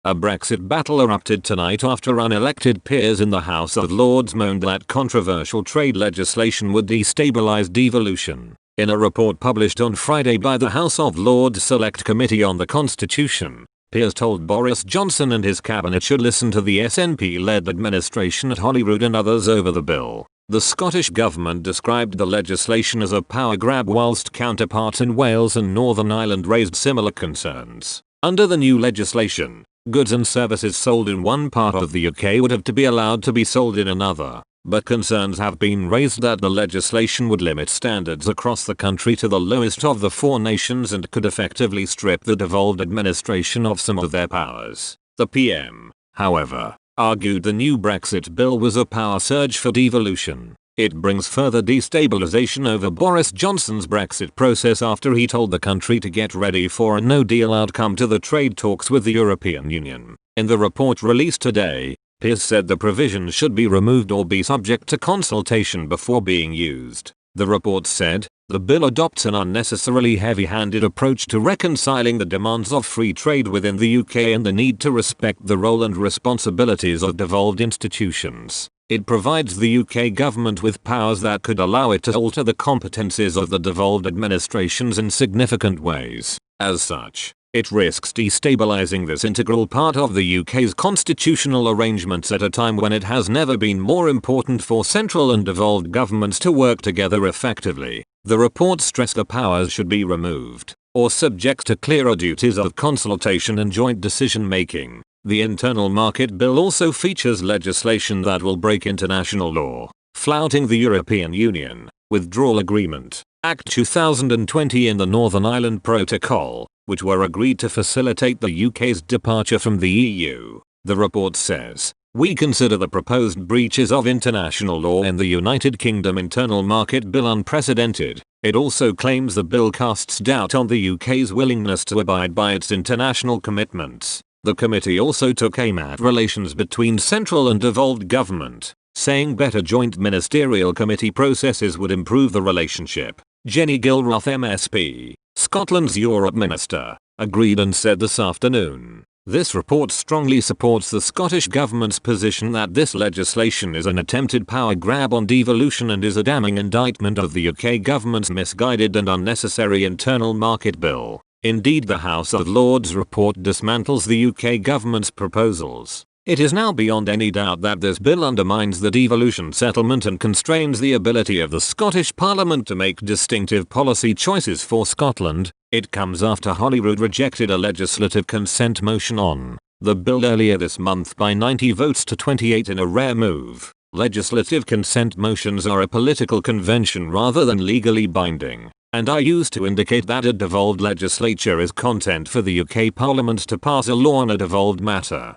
A Brexit battle erupted tonight after unelected peers in the House of Lords moaned that controversial trade legislation would destabilise devolution. In a report published on Friday by the House of Lords Select Committee on the Constitution, peers told Boris Johnson and his cabinet should listen to the SNP-led administration at Holyrood and others over the bill. The Scottish government described the legislation as a power grab, whilst counterparts in Wales and Northern Ireland raised similar concerns. Under the new legislation, goods and services sold in one part of the UK would have to be allowed to be sold in another, but concerns have been raised that the legislation would limit standards across the country to the lowest of the four nations and could effectively strip the devolved administration of some of their powers. The PM, however, argued the new Brexit bill was a power surge for devolution. It brings further destabilisation over Boris Johnson's Brexit process after he told the country to get ready for a no-deal outcome to the trade talks with the European Union. In the report released today, peers said the provisions should be removed or be subject to consultation before being used. The report said, the bill adopts an unnecessarily heavy-handed approach to reconciling the demands of free trade within the UK and the need to respect the role and responsibilities of devolved institutions. It provides the UK government with powers that could allow it to alter the competencies of the devolved administrations in significant ways. As such, it risks destabilising this integral part of the UK's constitutional arrangements at a time when it has never been more important for central and devolved governments to work together effectively. The report stressed the powers should be removed, or subject to clearer duties of consultation and joint decision-making. The Internal Market Bill also features legislation that will break international law, flouting the European Union Withdrawal Agreement, Act 2020 and the Northern Ireland Protocol, which were agreed to facilitate the UK's departure from the EU. The report says, we consider the proposed breaches of international law in the United Kingdom Internal Market Bill unprecedented. It also claims the bill casts doubt on the UK's willingness to abide by its international commitments. The committee also took aim at relations between central and devolved government, saying better joint ministerial committee processes would improve the relationship. Jenny Gilroth MSP, Scotland's Europe Minister, agreed and said this afternoon, this report strongly supports the Scottish Government's position that this legislation is an attempted power grab on devolution and is a damning indictment of the UK Government's misguided and unnecessary Internal Market Bill. Indeed, the House of Lords report dismantles the UK Government's proposals. It is now beyond any doubt that this bill undermines the devolution settlement and constrains the ability of the Scottish Parliament to make distinctive policy choices for Scotland. It comes after Holyrood rejected a legislative consent motion on the bill earlier this month by 90 votes to 28 in a rare move. Legislative consent motions are a political convention rather than legally binding, and are used to indicate that a devolved legislature is content for the UK Parliament to pass a law on a devolved matter.